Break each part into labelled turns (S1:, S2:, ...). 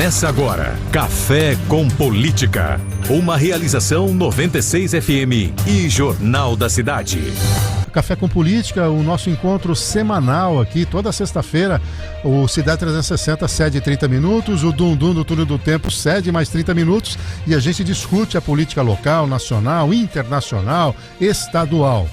S1: Começa agora, Café com Política. Uma realização 96 FM e Jornal da Cidade.
S2: Café com Política, o nosso encontro semanal aqui, toda sexta-feira. O Cidade 360 cede 30 minutos, o Dundum do Túnel do Tempo cede mais 30 minutos e a gente discute a política local, nacional, internacional, estadual.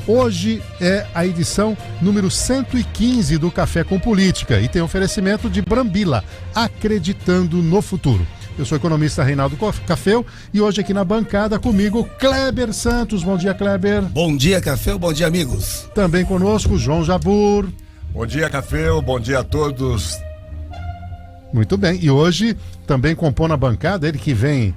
S2: Hoje é a edição número 115 do Café com Política e tem oferecimento de Brambila, acreditando no futuro. Eu sou o economista Reinaldo Caféu e hoje aqui na bancada comigo Kleber Santos. Bom dia, Kleber.
S3: Bom dia, Caféu. Bom dia, amigos.
S2: Também conosco João Jabur.
S4: Bom dia, Caféu. Bom dia a todos.
S2: Muito bem. E hoje também compõe a bancada ele que vem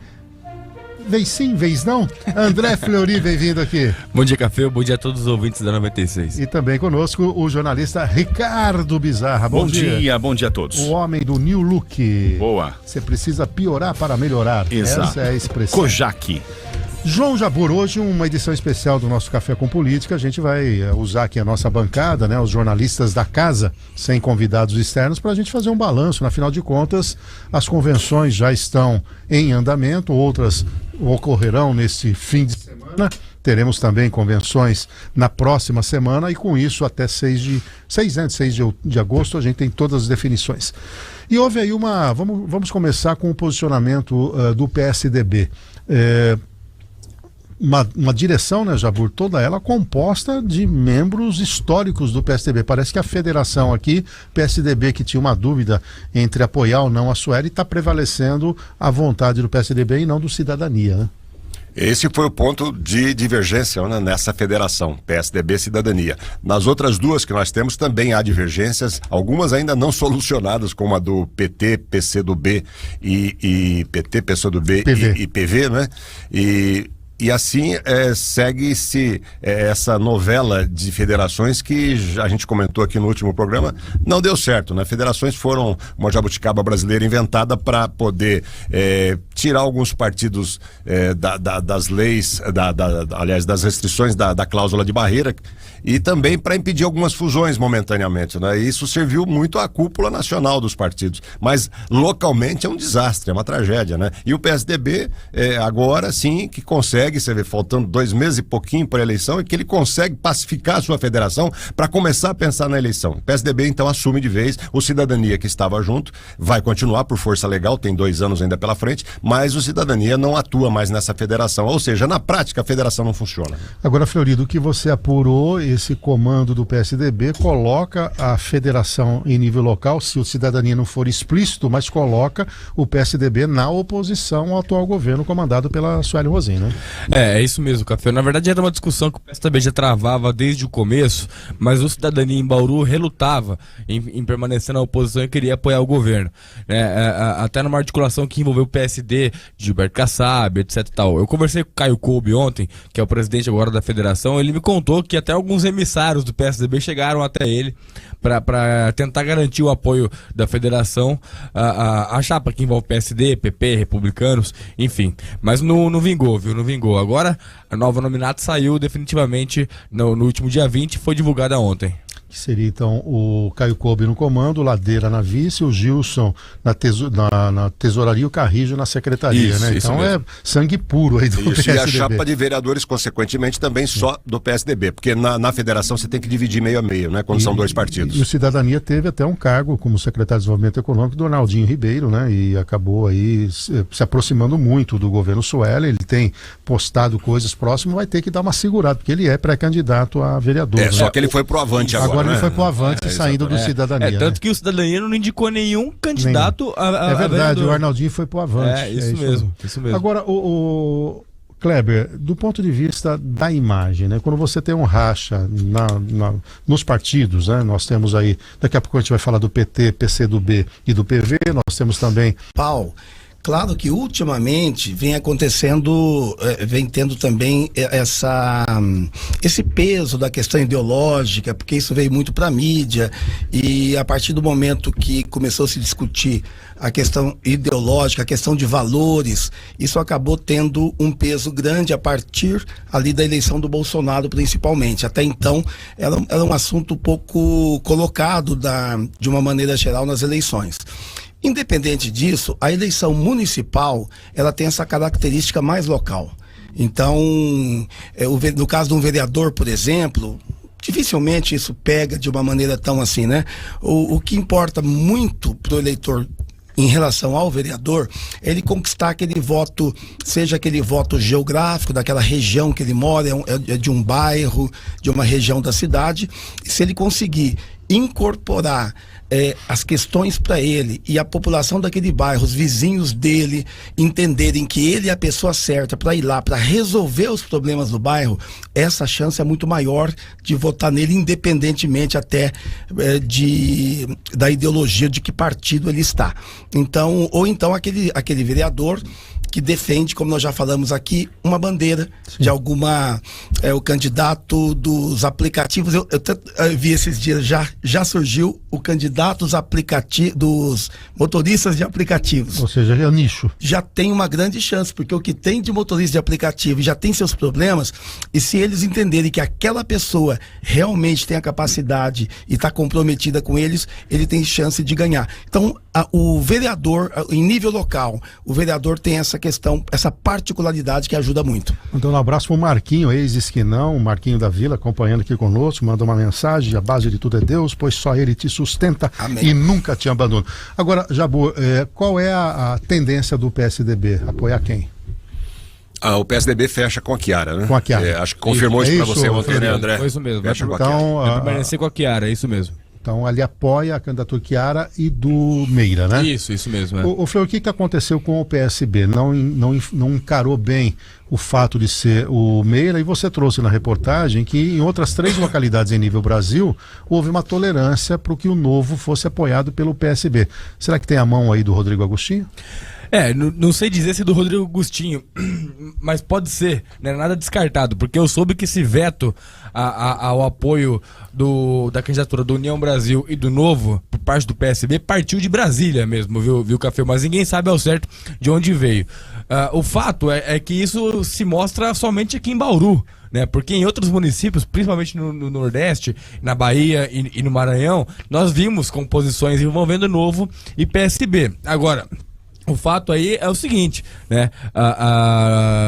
S2: sim, vez não. André Fleury, bem-vindo aqui.
S5: Bom dia, Café. Bom dia a todos os ouvintes da 96.
S2: E também conosco o jornalista Ricardo Bizarra. Bom dia.
S6: Bom dia a todos.
S2: O homem do New Look.
S6: Boa.
S2: Você precisa piorar para melhorar.
S6: Exato.
S2: Essa é a expressão.
S6: Kojak.
S2: João Jabur, hoje uma edição especial do nosso Café com Política. A gente vai usar aqui a nossa bancada, né, os jornalistas da casa, sem convidados externos, para a gente fazer um balanço. Afinal de contas, as convenções já estão em andamento, outras ocorrerão nesse fim de semana. Teremos também convenções na próxima semana e com isso até 6 de agosto a gente tem todas as definições. E houve aí vamos começar com o posicionamento do PSDB. Uma direção, né, Jabur, toda ela composta de membros históricos do PSDB. Parece que a federação aqui, PSDB, que tinha uma dúvida entre apoiar ou não a Sueli, está prevalecendo a vontade do PSDB e não do Cidadania, né?
S4: Esse foi o ponto de divergência, né, nessa federação, PSDB Cidadania. Nas outras duas que nós temos também há divergências, algumas ainda não solucionadas, como a do PT, PCdoB e PT, PCdoB e PV, né? E assim segue-se essa novela de federações que a gente comentou aqui no último programa, não deu certo, né? Federações foram uma jabuticaba brasileira inventada para poder tirar alguns partidos das leis, aliás, das restrições da cláusula de barreira e também para impedir algumas fusões momentaneamente, né? Isso serviu muito à cúpula nacional dos partidos, mas localmente é um desastre, é uma tragédia, né? E o PSDB agora sim que consegue, você vê, faltando 2 meses e pouquinho para a eleição, e que ele consegue pacificar a sua federação para começar a pensar na eleição. O PSDB então assume de vez, o Cidadania que estava junto vai continuar por força legal, tem 2 anos ainda pela frente, mas o Cidadania não atua mais nessa federação, ou seja, na prática a federação não funciona.
S2: Agora, Florido, o que você apurou, esse comando do PSDB coloca a federação em nível local, se o Cidadania não for explícito, mas coloca o PSDB na oposição ao atual governo comandado pela Sueli Rosim, né?
S5: É isso mesmo, Café. Na verdade era uma discussão que o PSDB já travava desde o começo, mas o Cidadania em Bauru relutava em permanecer na oposição e queria apoiar o governo, até numa articulação que envolveu o PSD, Gilberto Kassab, etc e tal. Eu conversei com o Caio Coube ontem, que é o presidente agora da federação, ele me contou que até alguns emissários do PSDB chegaram até ele para tentar garantir o apoio da federação, a chapa que envolve PSD, PP, republicanos, enfim, mas não vingou, viu? Não vingou. Agora a nova nominata saiu definitivamente no último dia 20 e foi divulgada ontem.
S2: Que seria então o Caio Coube no comando, Ladeira na vice, o Gilson na tesouraria e o Carrijo na secretaria,
S5: isso,
S2: né? Então é sangue puro aí do PSDB.
S4: E a chapa de vereadores, consequentemente, também só do PSDB, porque na federação você tem que dividir meio a meio, né? Quando são 2 partidos.
S2: E o Cidadania teve até um cargo como secretário de Desenvolvimento Econômico do Arnaldinho Ribeiro, né? E acabou aí se aproximando muito do governo Sueli, ele tem postado coisas próximas, vai ter que dar uma segurada, porque ele é pré-candidato a vereador. né?
S4: Só que ele foi pro Avante agora.
S2: Ele foi pro Avante saindo do Cidadania.
S5: Tanto que o Cidadania não indicou nenhum candidato a
S2: É verdade,
S5: vereador.
S2: O Arnaldinho foi pro Avante.
S5: Isso mesmo.
S2: Agora, o Kleber, do ponto de vista da imagem, né? Quando você tem um racha nos partidos, né? Nós temos aí, daqui a pouco a gente vai falar do PT, PCdoB e do PV, nós temos também...
S3: Claro que ultimamente vem acontecendo, vem tendo também esse peso da questão ideológica, porque isso veio muito para a mídia, e a partir do momento que começou a se discutir a questão ideológica, a questão de valores, isso acabou tendo um peso grande a partir ali da eleição do Bolsonaro, principalmente. Até então era um assunto pouco colocado de uma maneira geral nas eleições. Independente disso, a eleição municipal, ela tem essa característica mais local. Então, no caso de um vereador, por exemplo, dificilmente isso pega de uma maneira tão assim, né? O que importa muito para o eleitor em relação ao vereador, é ele conquistar aquele voto, seja aquele voto geográfico, daquela região que ele mora, é de um bairro, de uma região da cidade, e se ele conseguir incorporar as questões para ele e a população daquele bairro, os vizinhos dele, entenderem que ele é a pessoa certa para ir lá, para resolver os problemas do bairro, essa chance é muito maior de votar nele, independentemente até da ideologia de que partido ele está. Então, ou então aquele vereador que defende, como nós já falamos aqui, uma bandeira de alguma, o candidato dos aplicativos. Eu vi esses dias, já surgiu o candidato dos motoristas de aplicativos.
S2: Ou seja, é o nicho.
S3: Já tem uma grande chance, porque o que tem de motorista de aplicativo já tem seus problemas, e se eles entenderem que aquela pessoa realmente tem a capacidade e está comprometida com eles, ele tem chance de ganhar. Então, o vereador, em nível local, o vereador tem essa questão, essa particularidade que ajuda muito.
S2: Então, um abraço para o Marquinho, ex-esquinão, Marquinho da Vila, acompanhando aqui conosco, manda uma mensagem: a base de tudo é Deus, pois só Ele te sustenta. Amém. E nunca te abandona. Agora, Jabu, qual é a tendência do PSDB? Apoiar quem?
S4: O PSDB fecha com a Chiara, né?
S2: Com a Chiara.
S4: Acho que confirmou isso para você ontem, né, André?
S5: Foi isso mesmo.
S4: Fecha com a
S2: Chiara.
S5: Vai permanecer com a Chiara, é isso mesmo.
S2: Então, ali apoia a candidatura Chiara e do Meira, né?
S5: Isso mesmo.
S2: O Fleur, o que aconteceu com o PSB? Não encarou bem o fato de ser o Meira, e você trouxe na reportagem que em outras 3 localidades em nível Brasil houve uma tolerância para que o Novo fosse apoiado pelo PSB. Será que tem a mão aí do Rodrigo Agostinho?
S5: Não sei dizer se é do Rodrigo Agostinho, mas pode ser, não é nada descartado, porque eu soube que esse veto ao apoio da candidatura do União Brasil e do Novo, por parte do PSB, partiu de Brasília mesmo, viu, Café? Mas ninguém sabe ao certo de onde veio. O fato é que isso se mostra somente aqui em Bauru, né? Porque em outros municípios, principalmente no Nordeste, na Bahia e no Maranhão, nós vimos composições envolvendo Novo e PSB. Agora, o fato aí é o seguinte, né?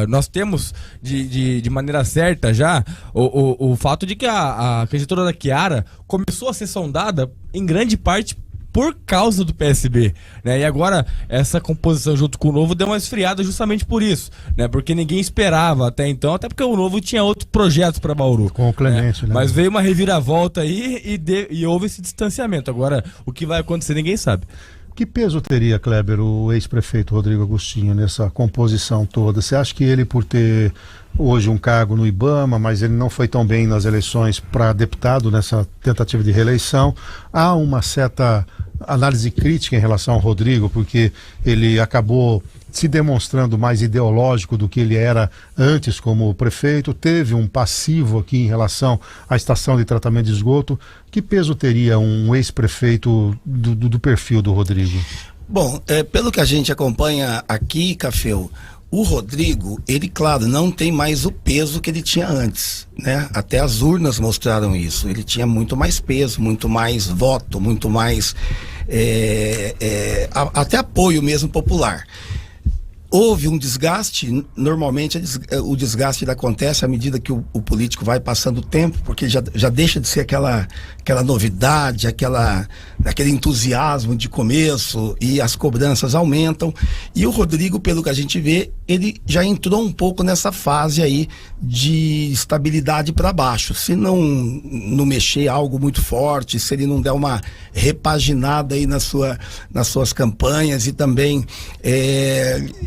S5: Nós temos de maneira certa já o fato de que a candidatura da Chiara começou a ser sondada em grande parte por causa do PSB, né? E agora essa composição junto com o Novo deu uma esfriada justamente por isso, né? Porque ninguém esperava até então, até porque o Novo tinha outros projetos para Bauru.
S2: Com o Clemente, né?
S5: Mas veio uma reviravolta aí e houve esse distanciamento. Agora, o que vai acontecer ninguém sabe.
S2: Que peso teria, Kleber, o ex-prefeito Rodrigo Agostinho nessa composição toda? Você acha que ele, por ter hoje um cargo no IBAMA, mas ele não foi tão bem nas eleições para deputado nessa tentativa de reeleição, há uma certa análise crítica em relação ao Rodrigo, porque ele acabou se demonstrando mais ideológico do que ele era antes como prefeito, teve um passivo aqui em relação à estação de tratamento de esgoto. Que peso teria um ex-prefeito do perfil do Rodrigo?
S3: Bom, pelo que a gente acompanha aqui, Cafeu, o Rodrigo, ele, claro, não tem mais o peso que ele tinha antes, né? Até as urnas mostraram isso. Ele tinha muito mais peso, muito mais voto, muito mais até apoio mesmo popular. Houve um desgaste, normalmente o desgaste acontece à medida que o político vai passando o tempo, porque já deixa de ser aquela novidade, aquele entusiasmo de começo, e as cobranças aumentam. E o Rodrigo, pelo que a gente vê, ele já entrou um pouco nessa fase aí de estabilidade para baixo. Se não mexer algo muito forte, se ele não der uma repaginada aí nas suas campanhas, e também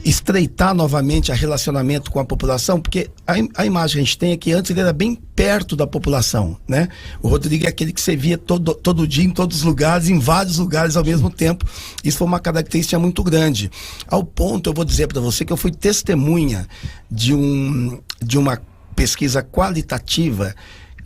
S3: estreitar novamente o relacionamento com a população, porque a imagem que a gente tem é que antes ele era bem perto da população, né? O Rodrigo é aquele que você via todo dia, em todos os lugares, em vários lugares ao mesmo tempo. Isso foi uma característica muito grande. Ao ponto, eu vou dizer para você que eu fui testemunha de uma pesquisa qualitativa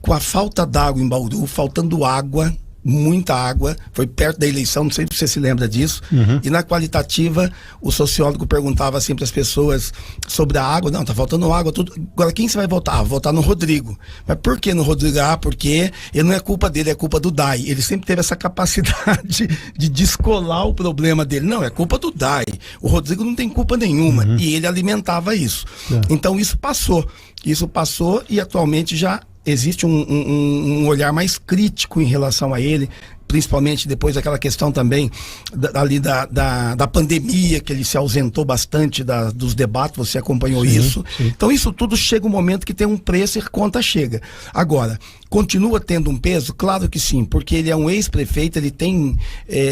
S3: com a falta d'água em Bauru, faltando água muita água, foi perto da eleição, não sei se você se lembra disso, e na qualitativa o sociólogo perguntava assim para as pessoas sobre a água, não, tá faltando água, tudo. Agora quem você vai votar? Ah, votar no Rodrigo. Mas por que no Rodrigo? Ah, porque ele não é culpa dele, é culpa do DAI. Ele sempre teve essa capacidade de descolar o problema dele. Não, é culpa do DAI. O Rodrigo não tem culpa nenhuma, e ele alimentava isso. Então isso passou e atualmente já existe um olhar mais crítico em relação a ele, principalmente depois daquela questão também da pandemia, que ele se ausentou bastante dos debates, você acompanhou isso. Sim. Então isso tudo chega um momento que tem um preço e a conta chega. Agora, continua tendo um peso? Claro que sim, porque ele é um ex-prefeito, ele tem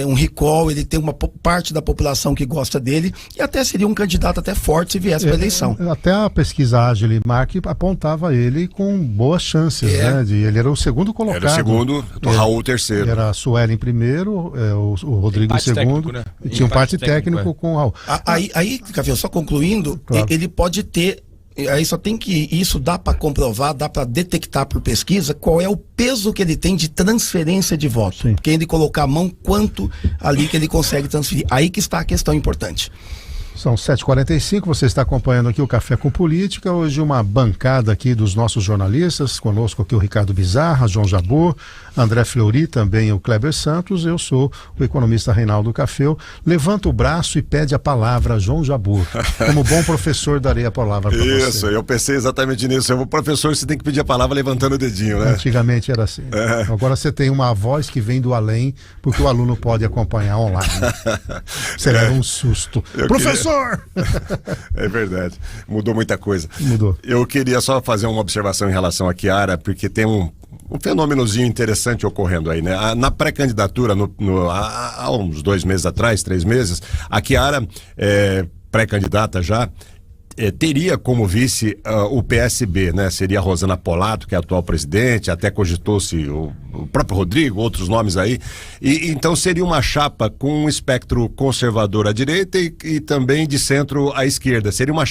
S3: um recall, ele tem uma parte da população que gosta dele, e até seria um candidato até forte se viesse para a eleição.
S2: Até a pesquisa Agile-Mark apontava ele com boas chances, né? Ele era o segundo colocado.
S4: Era o segundo, o Raul o terceiro.
S2: Era a Sueli em primeiro, o Rodrigo em segundo, técnico, né? E tinha um parte técnico com o Raul.
S3: Aí, Café, só concluindo, claro. Ele pode ter. Aí só tem que. Isso dá para comprovar, dá para detectar por pesquisa qual é o peso que ele tem de transferência de voto. Sim. Porque ele colocar a mão, quanto ali que ele consegue transferir. Aí que está a questão importante.
S2: São 7h45, você está acompanhando aqui o Café com Política. Hoje uma bancada aqui dos nossos jornalistas, conosco aqui o Ricardo Bizarra, João Jabor, André Fleury, também o Kleber Santos. Eu sou o economista Reinaldo Cafeu. Levanta o braço e pede a palavra a João Jabor. Como bom professor, darei a palavra para você.
S4: Isso, eu pensei exatamente nisso. O professor, você tem que pedir a palavra levantando o dedinho, né?
S2: Antigamente era assim. Agora você tem uma voz que vem do além, porque o aluno pode acompanhar online. Você leva um susto. Professor!
S4: É verdade, mudou muita coisa.
S2: Mudou.
S4: Eu queria só fazer uma observação em relação à Chiara, porque tem um fenômenozinho interessante ocorrendo aí, né? Na pré-candidatura, há uns 2 meses atrás, 3 meses, a Chiara, pré-candidata já, teria como vice o PSB, né? Seria a Rosana Polato, que é a atual presidente, até cogitou-se o próprio Rodrigo, outros nomes aí, e então seria uma chapa com um espectro conservador à direita e também de centro à esquerda, seria uma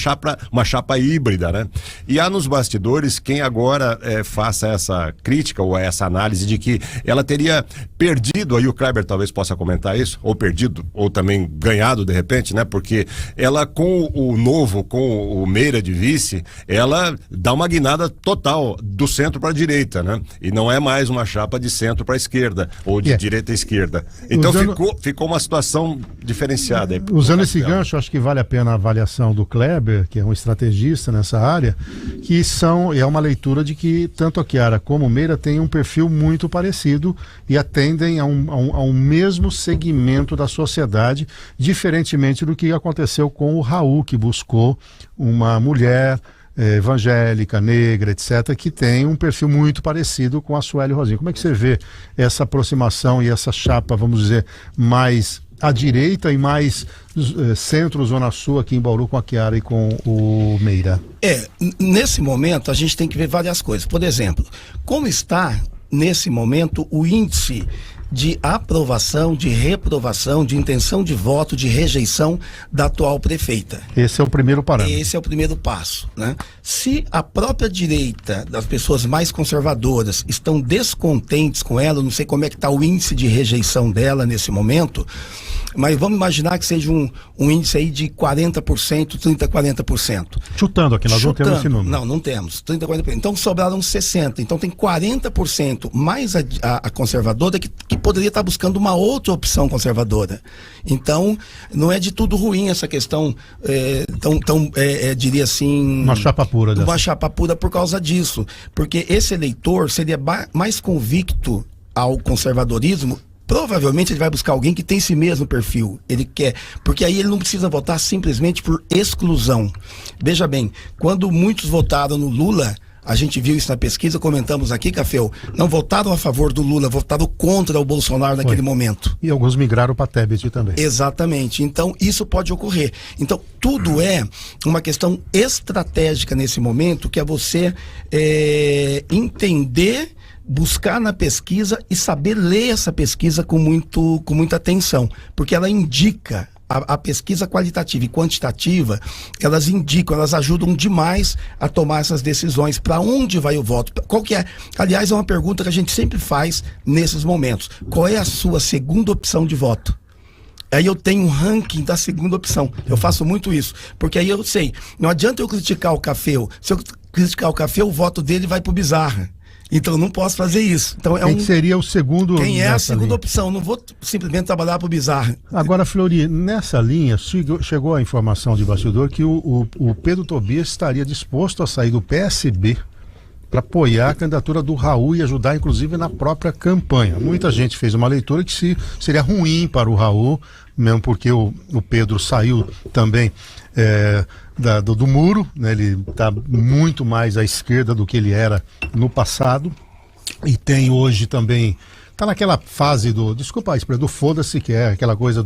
S4: chapa híbrida, né? E há nos bastidores quem agora faça essa crítica ou essa análise de que ela teria perdido, aí o Kleber talvez possa comentar isso, ou perdido, ou também ganhado de repente, né? Porque ela com o Novo, com o Meira de vice, ela dá uma guinada total do centro para a direita, né? E não é mais uma chapa de centro para a esquerda, ou de direita à esquerda. Então ficou uma situação diferenciada. Aí,
S2: usando esse gancho, acho que vale a pena a avaliação do Kleber, que é um estrategista nessa área, que é uma leitura de que tanto a Chiara como o Meira têm um perfil muito parecido e atendem a um mesmo segmento da sociedade, diferentemente do que aconteceu com o Raul, que buscou uma mulher evangélica, negra, etc., que tem um perfil muito parecido com a Sueli Rosinha. Como é que você vê essa aproximação e essa chapa, vamos dizer, mais à direita e mais centro-zona sul aqui em Bauru com a Chiara e com o Meira?
S3: Nesse momento a gente tem que ver várias coisas. Por exemplo, como está nesse momento o índice de aprovação, de reprovação, de intenção de voto, de rejeição da atual prefeita.
S2: Esse é o primeiro parâmetro.
S3: Esse é o primeiro passo, né? Se a própria direita, das pessoas mais conservadoras, estão descontentes com ela, não sei como é que está o índice de rejeição dela nesse momento, mas vamos imaginar que seja um índice aí de 40%, 30%, 40%.
S2: Chutando aqui, nós não temos esse número.
S3: Não temos, 30%, 40%. Então sobraram 60%. Então tem 40% mais a conservadora que poderia estar buscando uma outra opção conservadora. Então, não é de tudo ruim essa questão, diria assim...
S2: Uma chapa pura.
S3: Uma chapa pura por causa disso. Porque esse eleitor seria mais convicto ao conservadorismo. Provavelmente ele vai buscar alguém que tem esse mesmo perfil. Ele quer, porque aí ele não precisa votar simplesmente por exclusão. Veja bem, quando muitos votaram no Lula, a gente viu isso na pesquisa, comentamos aqui, Cafeu, não votaram a favor do Lula, votaram contra o Bolsonaro naquele momento.
S2: E alguns migraram para Tebet também.
S3: Exatamente, então isso pode ocorrer. Então tudo é uma questão estratégica nesse momento, que é você entender, buscar na pesquisa e saber ler essa pesquisa com muita atenção, porque ela indica a pesquisa qualitativa e quantitativa, elas indicam, elas ajudam demais a tomar essas decisões. Para onde vai o voto? Qual que é? Aliás, é uma pergunta que a gente sempre faz nesses momentos. Qual é a sua segunda opção de voto? Aí eu tenho um ranking da segunda opção. Eu faço muito isso. Porque aí eu sei, não adianta eu criticar o Café. Se eu criticar o Café, o voto dele vai pro Bizarra. Então eu não posso fazer isso. Então
S2: Quem seria o segundo?
S3: Quem é a segunda opção? Não vou simplesmente trabalhar pro Bizarra.
S2: Agora, Flori, nessa linha, chegou a informação de bastidor que o Pedro Tobias estaria disposto a sair do PSB para apoiar a candidatura do Raul e ajudar, inclusive, na própria campanha. Muita gente fez uma leitura que seria ruim para o Raul, mesmo porque o Pedro saiu também do muro, né? Ele está muito mais à esquerda do que ele era no passado, e tem hoje também, está naquela fase desculpa a expressão, do foda-se, que é aquela coisa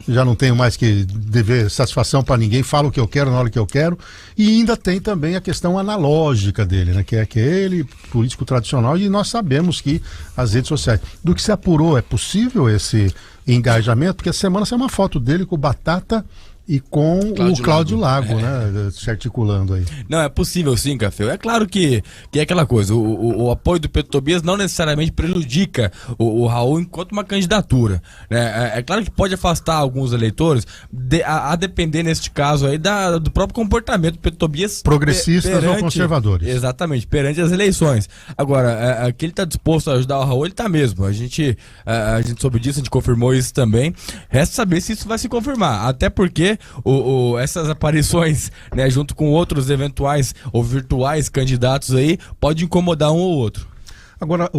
S2: já não tenho mais que dever satisfação para ninguém, falo o que eu quero na hora que eu quero, e ainda tem também a questão analógica dele, né? Que é aquele político tradicional, e nós sabemos que as redes sociais, do que se apurou, é possível esse engajamento? Porque essa semana saiu uma foto dele com o Batata e com o Cláudio Lago, né, se articulando aí.
S5: Não, é possível sim, Café. É claro que é aquela coisa, o apoio do Pedro Tobias não necessariamente prejudica o Raul enquanto uma candidatura, né? É claro que pode afastar alguns eleitores, a depender neste caso aí do próprio comportamento do Pedro Tobias.
S2: Progressistas ou conservadores.
S5: Exatamente, perante as eleições. Agora, que ele está disposto a ajudar o Raul, ele está mesmo. A gente soube disso, a gente confirmou isso também. Resta saber se isso vai se confirmar, até porque essas aparições, né, junto com outros eventuais ou virtuais candidatos aí, pode incomodar um ou outro.
S2: Agora,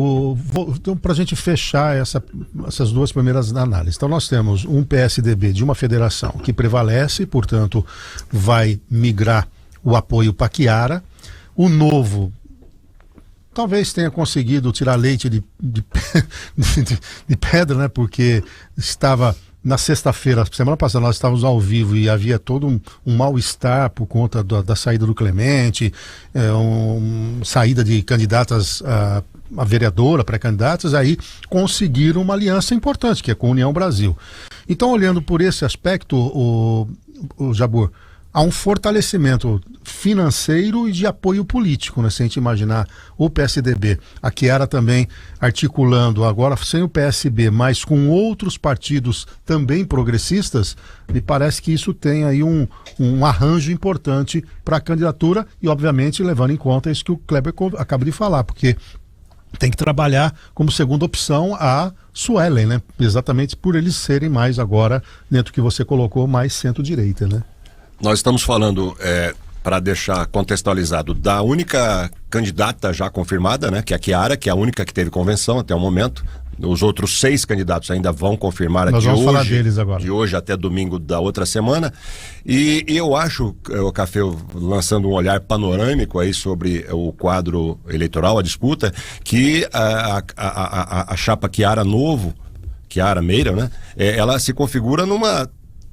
S2: então, para a gente fechar essas duas primeiras análises, então nós temos um PSDB de uma federação que prevalece, portanto vai migrar o apoio para Chiara. O Novo talvez tenha conseguido tirar leite de pedra, né, porque estava... Na sexta-feira, semana passada, nós estávamos ao vivo e havia todo um mal-estar por conta da saída do Clemente, saída de candidatas a vereadora, pré-candidatas, aí conseguiram uma aliança importante, que é com a União Brasil. Então, olhando por esse aspecto, o Jabor, há um fortalecimento financeiro e de apoio político, né? Se a gente imaginar o PSDB, a Chiara também articulando agora sem o PSB, mas com outros partidos também progressistas, me parece que isso tem aí um arranjo importante para a candidatura e, obviamente, levando em conta isso que o Kleber acaba de falar, porque tem que trabalhar como segunda opção a Suelen, né? Exatamente por eles serem mais agora, dentro do que você colocou, mais centro-direita, né?
S4: Nós estamos falando, para deixar contextualizado, da única candidata já confirmada, né, que é a Chiara, que é a única que teve convenção até o momento. Os outros 6 candidatos ainda vão confirmar aqui hoje. Nós vamos falar deles agora. De hoje até domingo da outra semana. E eu acho, o Café, lançando um olhar panorâmico aí sobre o quadro eleitoral, a disputa, que a chapa Chiara Meira, né, ela se configura numa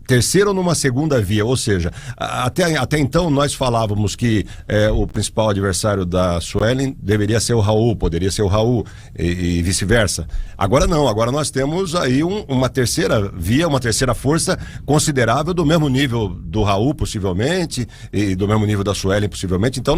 S4: terceira ou numa segunda via, ou seja, até então nós falávamos que o principal adversário da Suelen deveria ser o Raul, poderia ser o Raul e vice-versa. Agora não, agora nós temos aí uma terceira via, uma terceira força considerável do mesmo nível do Raul, possivelmente, e do mesmo nível da Suelen, possivelmente. Então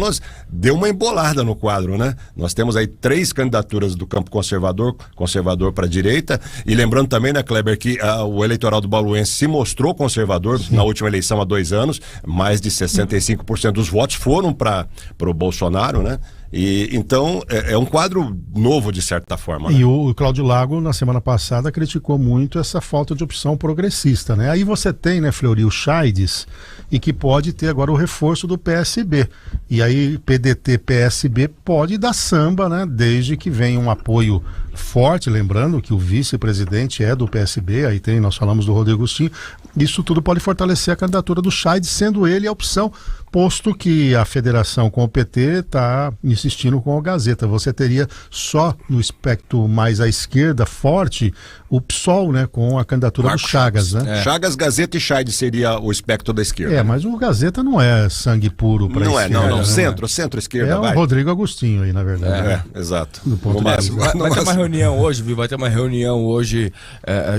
S4: deu uma embolada no quadro, né? Nós temos aí 3 candidaturas do campo conservador para a direita, e lembrando também, né, Kleber, que o eleitoral do Bauruense se mostrou conservador. Sim. Na última eleição há 2 anos, mais de 65% dos votos foram para o Bolsonaro, né? E então é um quadro novo de certa forma, né?
S2: E o Cláudio Lago na semana passada criticou muito essa falta de opção progressista, né? Aí você tem, né, Fleury, o Chaides, e que pode ter agora o reforço do PSB, e aí PDT, PSB pode dar samba, né, desde que venha um apoio forte, lembrando que o vice-presidente é do PSB, aí nós falamos do Rodrigo Agostinho. Isso tudo pode fortalecer a candidatura do Chaides, sendo ele a opção posto que a federação com o PT está insistindo com a Gazeta. Você teria só no espectro mais à esquerda, forte, o PSOL, né, com a candidatura
S4: Marco
S2: do Chagas, né?
S4: Chagas, Gazeta e Scheid seria o espectro da esquerda.
S2: Mas o Gazeta não é sangue puro para
S4: Não
S2: esquerda.
S4: não.
S2: Né?
S4: Centro-esquerda,
S2: É o
S4: vai.
S2: Rodrigo Agostinho aí, na verdade.
S4: Exato.
S2: Do ponto
S4: No
S2: de
S4: máximo.
S5: Vai ter uma reunião hoje, viu? Vai ter uma reunião hoje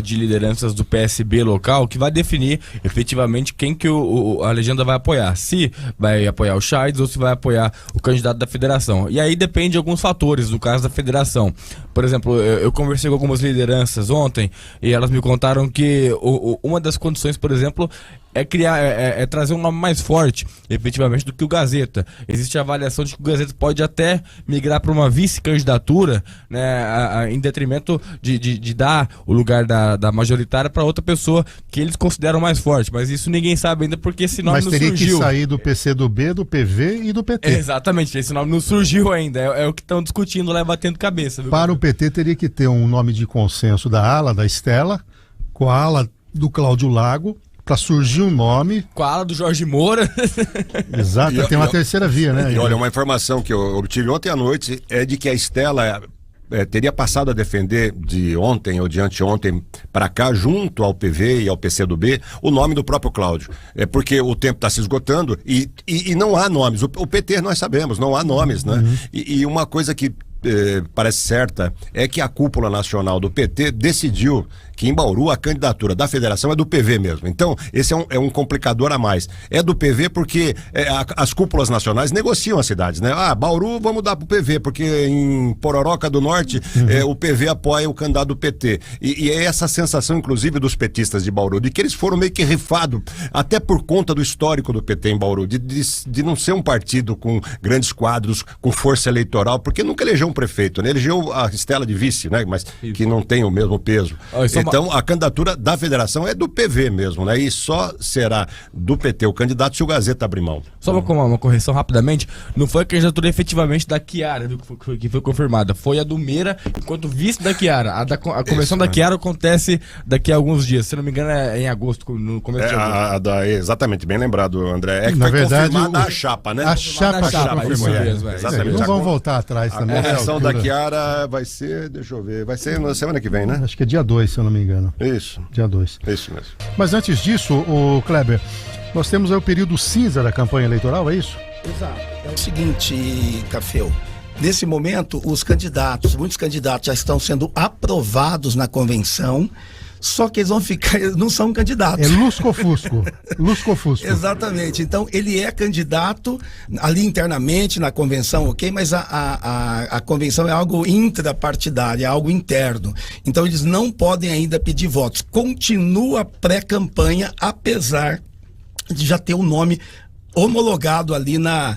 S5: de lideranças do PSB local que vai definir efetivamente quem que a legenda vai apoiar. Se vai apoiar o Scheid ou se vai apoiar o candidato da federação. E aí depende de alguns fatores, no caso da federação. Por exemplo, eu conversei com algumas lideranças ontem e elas me contaram que uma das condições, por exemplo, é trazer um nome mais forte, efetivamente, do que o Gazeta. Existe a avaliação de que o Gazeta pode até migrar para uma vice-candidatura, né, em detrimento de dar o lugar da majoritária para outra pessoa que eles consideram mais forte. Mas isso ninguém sabe ainda porque esse nome
S2: Mas
S5: não
S2: teria
S5: surgiu.
S2: que sair do PCdoB, do PV e do PT.
S5: Exatamente, esse nome não surgiu ainda. É o que estão discutindo lá, batendo cabeça. Viu?
S2: Para o PT teria que ter um nome de consenso da ala da Estela, com a ala do Cláudio Lago, para surgir um nome.
S5: Com a ala do Jorge Moura.
S2: Exato, tem uma terceira via, né?
S4: E olha, uma informação que eu obtive ontem à noite é de que a Estela teria passado a defender de ontem ou de anteontem para cá, junto ao PV e ao PCdoB, o nome do próprio Cláudio. É porque o tempo está se esgotando e não há nomes. O PT nós sabemos, não há nomes, né? E uma coisa que parece certa é que a cúpula nacional do PT decidiu que em Bauru a candidatura da federação é do PV mesmo. Então, esse é um complicador a mais. É do PV porque as cúpulas nacionais negociam as cidades, né? Bauru vamos dar pro PV, porque em Pororoca do Norte o PV apoia o candidato do PT. E é essa sensação, inclusive, dos petistas de Bauru, de que eles foram meio que rifados, até por conta do histórico do PT em Bauru, de não ser um partido com grandes quadros, com força eleitoral, porque nunca elegeu um prefeito, né? Elegeu a Estela de vice, né? Mas que não tem o mesmo peso. Então, a candidatura da federação é do PV mesmo, né? E só será do PT o candidato se o Gazeta abrir mão.
S5: Só uma correção rapidamente, não foi a candidatura efetivamente da Chiara que foi confirmada, foi a do Meira enquanto vice da Chiara. A convenção da Chiara acontece daqui a alguns dias, se não me engano é em agosto, no começo de agosto.
S4: Exatamente, bem lembrado, André. É que
S2: Na
S4: foi
S2: verdade,
S4: confirmada a chapa, né?
S2: A chapa
S5: isso mesmo,
S4: exatamente.
S2: Não vão voltar atrás também.
S4: A convenção da Chiara vai ser, deixa eu ver, vai ser na semana que vem, né?
S2: Acho que é dia 2, se eu não me engano.
S4: Isso.
S2: Dia 2.
S4: Isso mesmo.
S2: Mas antes disso, o Kleber, nós temos aí o período cinza da campanha eleitoral, é isso?
S3: Exato. É o seguinte, Cafeu. Nesse momento, muitos candidatos já estão sendo aprovados na convenção, só que eles vão ficar, eles não são candidatos.
S2: É lusco-fusco. Lusco-fusco.
S3: Exatamente. Então, ele é candidato ali internamente na convenção, ok? Mas a convenção é algo intrapartidário, é algo interno. Então, eles não podem ainda pedir votos. Continua a pré-campanha, apesar de já ter um nome homologado ali não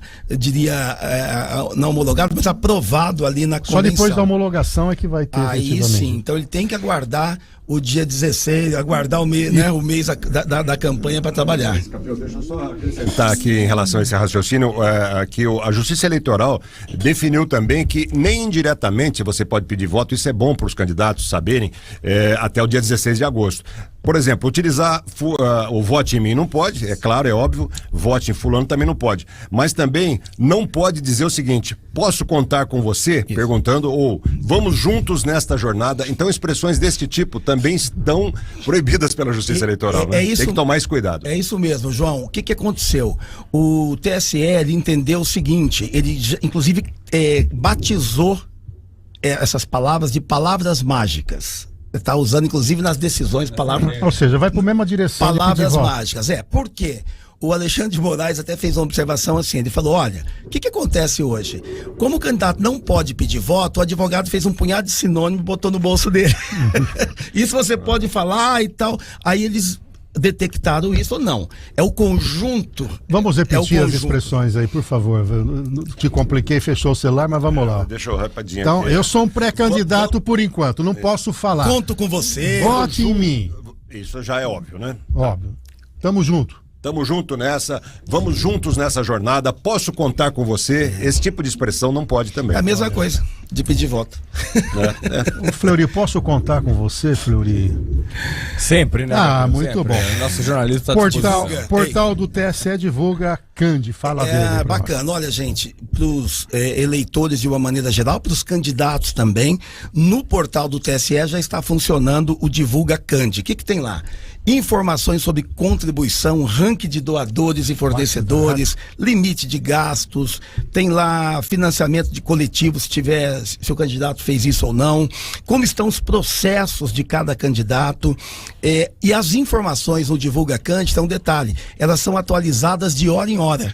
S3: homologado, mas aprovado ali na convenção.
S2: Só depois da homologação é que vai ter
S3: Aí sim, então ele tem que aguardar o dia 16, aguardar o mês, né, o mês da campanha para trabalhar.
S4: Deixa eu só acrescentar aqui em relação a esse raciocínio, que a Justiça Eleitoral definiu também que nem indiretamente você pode pedir voto, isso é bom para os candidatos saberem, até o dia 16 de agosto. Por exemplo, utilizar o vote em mim não pode, é claro, é óbvio, vote em fulano também não pode, mas também não pode dizer o seguinte: posso contar com você? Isso. Perguntando, ou vamos juntos nesta jornada. Então expressões deste tipo também estão proibidas pela Justiça Eleitoral, né? Tem que tomar esse cuidado.
S3: É isso mesmo, João. O que aconteceu? O TSE entendeu o seguinte, ele inclusive batizou essas palavras de palavras mágicas. Está usando, inclusive, nas decisões, palavras...
S2: Ou seja, vai para a mesma direção.
S3: Palavras mágicas. Por quê? O Alexandre de Moraes até fez uma observação assim, ele falou, olha, o que acontece hoje? Como o candidato não pode pedir voto, o advogado fez um punhado de sinônimo e botou no bolso dele. Isso você pode falar e tal. Aí eles detectaram isso ou não. É o conjunto.
S2: Vamos repetir as expressões aí, por favor. Te compliquei, fechou o celular, mas vamos lá.
S4: Deixa eu rapidinho.
S2: Então,
S4: aqui.
S2: Eu sou um pré-candidato por enquanto, não posso falar.
S3: Conto com você.
S2: Vote em mim.
S4: Isso já é óbvio, né?
S2: Óbvio. Tamo junto.
S4: Tamo junto nessa, vamos juntos nessa jornada, posso contar com você, esse tipo de expressão não pode também.
S3: É a mesma coisa, de pedir voto.
S2: Ô, Fleury, posso contar com você, Fleury?
S5: Sempre, né?
S2: Muito
S5: Sempre.
S2: bom.
S5: Nosso jornalista está
S2: Portal do TSE divulga Candi? Fala dele.
S3: Bacana. Olha, gente, para os eleitores de uma maneira geral, para os candidatos também, no portal do TSE já está funcionando o Divulga Candi. O que tem lá? Informações sobre contribuição, ranking de doadores e fornecedores, limite de gastos, tem lá financiamento de coletivo, se o candidato fez isso ou não, como estão os processos de cada candidato, e as informações no Divulga Candi, então um detalhe, elas são atualizadas de hora em hora.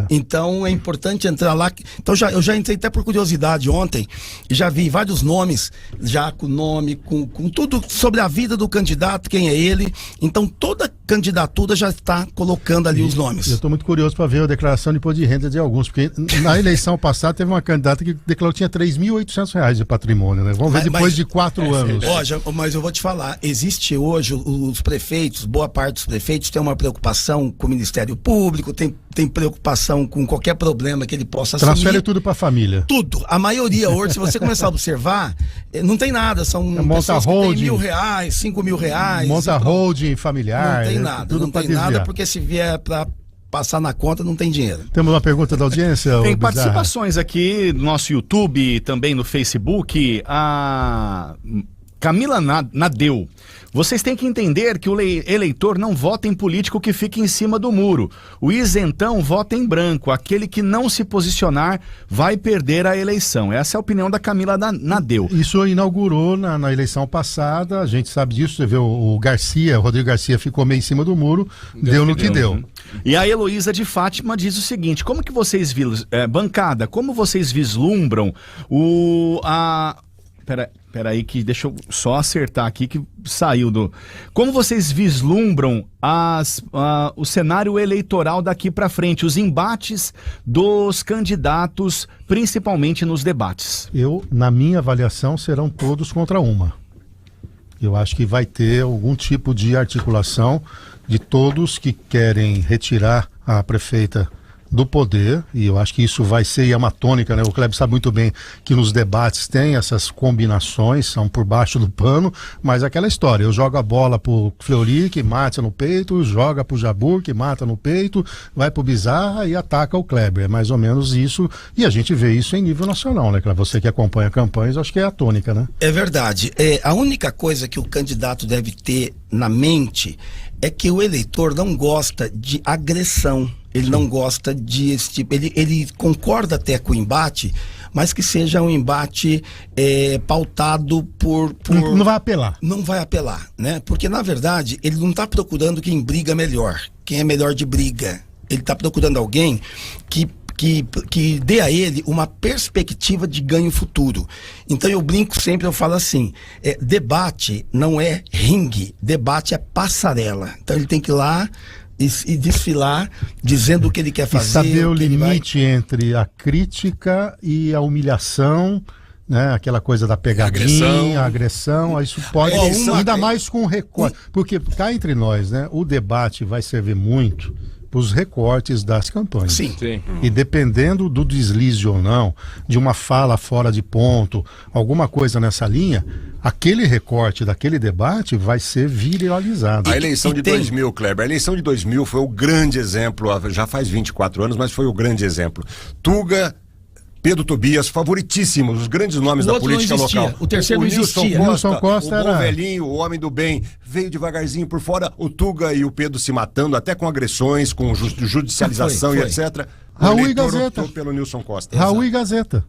S3: Então é importante entrar lá. Então eu já entrei até por curiosidade ontem e já vi vários nomes, já com nome, com tudo sobre a vida do candidato, quem é ele. Então toda candidatura já está colocando ali os nomes.
S2: Eu estou muito curioso para ver a declaração de imposto de renda de alguns, porque na eleição passada teve uma candidata que declarou que tinha R$3.800 de patrimônio, né? Vamos ver depois de 4 anos.
S3: Mas eu vou te falar, existe hoje os prefeitos, boa parte dos prefeitos tem uma preocupação com o Ministério Público, tem preocupação com qualquer problema que ele possa assumir.
S2: Transfere tudo para a família.
S3: Tudo. A maioria hoje, se você começar a observar, não tem nada. São pessoas que têm R$1.000, R$5.000.
S2: Monta holding familiar.
S3: Não tem nada. Não tem nada, porque se vier para passar na conta, não tem dinheiro.
S2: Temos uma pergunta da audiência?
S6: Tem participações aqui no nosso YouTube, também no Facebook. A Camila Nadeu. Vocês têm que entender que o eleitor não vota em político que fica em cima do muro. O isentão vota em branco. Aquele que não se posicionar vai perder a eleição. Essa é a opinião da Camila Nadeu.
S2: Isso inaugurou na eleição passada, a gente sabe disso. Você vê o Rodrigo Garcia ficou meio em cima do muro, deu no que deu.
S6: E a Heloísa de Fátima diz o seguinte: como que vocês bancada, como vocês vislumbram Peraí que deixa eu só acertar aqui que saiu do... Como vocês vislumbram o cenário eleitoral daqui para frente, os embates dos candidatos, principalmente nos debates?
S2: Na minha avaliação, serão todos contra uma. Eu acho que vai ter algum tipo de articulação de todos que querem retirar a prefeita do poder, e eu acho que isso vai ser uma tônica, né? O Kleber sabe muito bem que nos debates tem essas combinações, são por baixo do pano, mas aquela história, eu jogo a bola pro Fleury, que mata no peito, joga pro Jabur, que mata no peito, vai pro Bizarra e ataca o Kleber, é mais ou menos isso, e a gente vê isso em nível nacional, né, Kleber? Você que acompanha campanhas, acho que é a tônica, né?
S3: É verdade, a única coisa que o candidato deve ter na mente é que o eleitor não gosta de agressão. Ele não gosta desse tipo. Ele concorda até com o embate, mas que seja um embate pautado por...
S2: Não vai apelar.
S3: Não vai apelar, né? Porque, na verdade, ele não está procurando quem briga melhor, quem é melhor de briga. Ele está procurando alguém que dê a ele uma perspectiva de ganho futuro. Então eu brinco sempre, eu falo assim, debate não é ringue, debate é passarela. Então ele tem que ir lá e desfilar, dizendo o que ele quer fazer.
S2: E saber o limite entre a crítica e a humilhação, né? Aquela coisa da pegadinha, a agressão, isso pode, ainda mais com recorte, porque cá entre nós, né? O debate vai servir muito os recortes das campanhas.
S3: Sim.
S2: E dependendo do deslize ou não, de uma fala fora de ponto, alguma coisa nessa linha, aquele recorte daquele debate vai ser viralizado.
S4: A eleição de 2000, Kleber, a eleição de 2000 foi o grande exemplo, já faz 24 anos, mas foi o grande exemplo. Tuga, Pedro Tobias, favoritíssimos, os grandes nomes da política local.
S3: O terceiro não existia.
S2: Nilson Costa
S4: o
S2: era...
S4: bom velhinho, o homem do bem, veio devagarzinho por fora, o Tuga e o Pedro se matando, até com agressões, com judicialização e etc.
S2: Raul e Gazeta.
S4: Pelo Nilson Costa.
S2: Raul e Gazeta.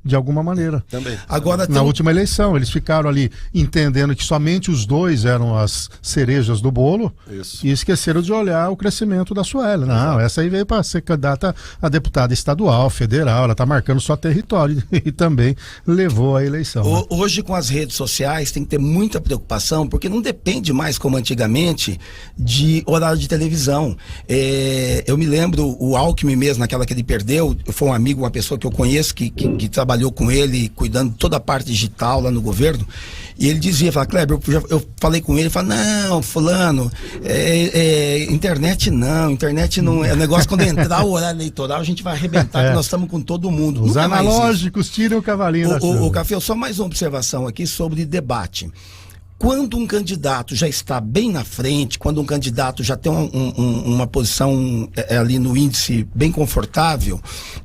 S2: De alguma maneira.
S4: Também.
S3: Agora,
S2: na última eleição, eles ficaram ali entendendo que somente os dois eram as cerejas do bolo.
S4: Isso.
S2: E esqueceram de olhar o crescimento da Sueli. Não, essa aí veio para ser candidata a deputada estadual, federal, ela está marcando só território e também levou a eleição.
S3: Hoje, com as redes sociais, tem que ter muita preocupação, porque não depende mais, como antigamente, de horário de televisão. Eu me lembro, o Alckmin mesmo, naquela que ele perdeu, foi um amigo, uma pessoa que eu conheço, que trabalhou com ele, cuidando de toda a parte digital lá no governo, e ele dizia, Kleber, eu falei com ele, não, fulano, internet não, é negócio quando entrar o horário eleitoral, a gente vai arrebentar, que nós estamos com todo mundo.
S2: Os analógicos tiram o cavalinho da chuva.
S3: Café, só mais uma observação aqui sobre debate. Quando um candidato já está bem na frente, quando um candidato já tem uma posição ali no índice bem confortável,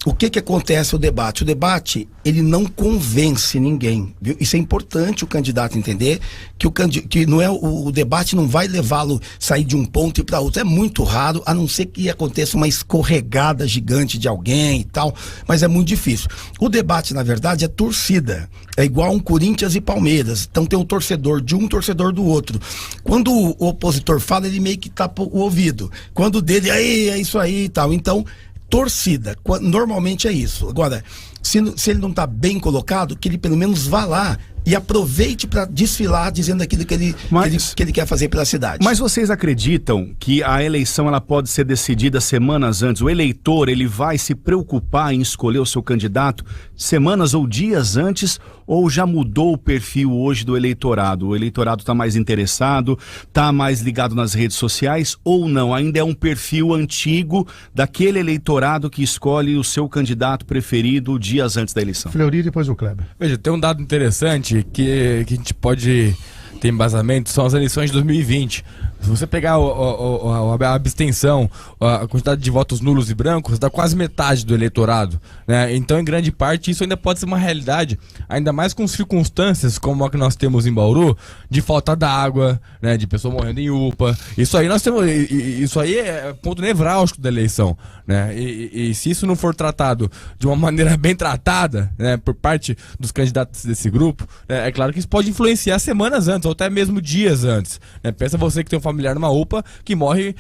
S3: o que acontece no debate? O debate, ele não convence ninguém, viu? Isso é importante o candidato entender, que não é o debate não vai levá-lo sair de um ponto e para outro. É muito raro, a não ser que aconteça uma escorregada gigante de alguém e tal, mas é muito difícil. O debate, na verdade, é torcida. É igual um Corinthians e Palmeiras. Então tem um torcedor de um, torcedor do outro. Quando o opositor fala, ele meio que tapa o ouvido. Quando o dele, aí, é isso aí e tal. Então, torcida, normalmente é isso. Agora, se ele não está bem colocado, que ele pelo menos vá lá e aproveite para desfilar dizendo aquilo que ele quer fazer pela cidade.
S6: Mas vocês acreditam que a eleição ela pode ser decidida semanas antes? O eleitor ele vai se preocupar em escolher o seu candidato semanas ou dias antes, ou já mudou o perfil hoje do eleitorado? O eleitorado está mais interessado, está mais ligado nas redes sociais ou não? Ainda é um perfil antigo daquele eleitorado que escolhe o seu candidato preferido dias antes da eleição?
S2: Fleury, depois o Kleber.
S5: Veja, tem um dado interessante que a gente pode ter embasamento, são as eleições de 2020. Se você pegar a abstenção, a quantidade de votos nulos e brancos, dá quase metade do eleitorado, né? Então, em grande parte, isso ainda pode ser uma realidade, ainda mais com circunstâncias como a que nós temos em Bauru, de falta d'água, né? De pessoa morrendo em UPA. Isso aí é ponto nevrálgico da eleição, né? E se isso não for tratado de uma maneira bem tratada, né, por parte dos candidatos desse grupo, né, é claro que isso pode influenciar semanas antes, ou até mesmo dias antes, né? Pensa você que tem um familiar numa UPA que morre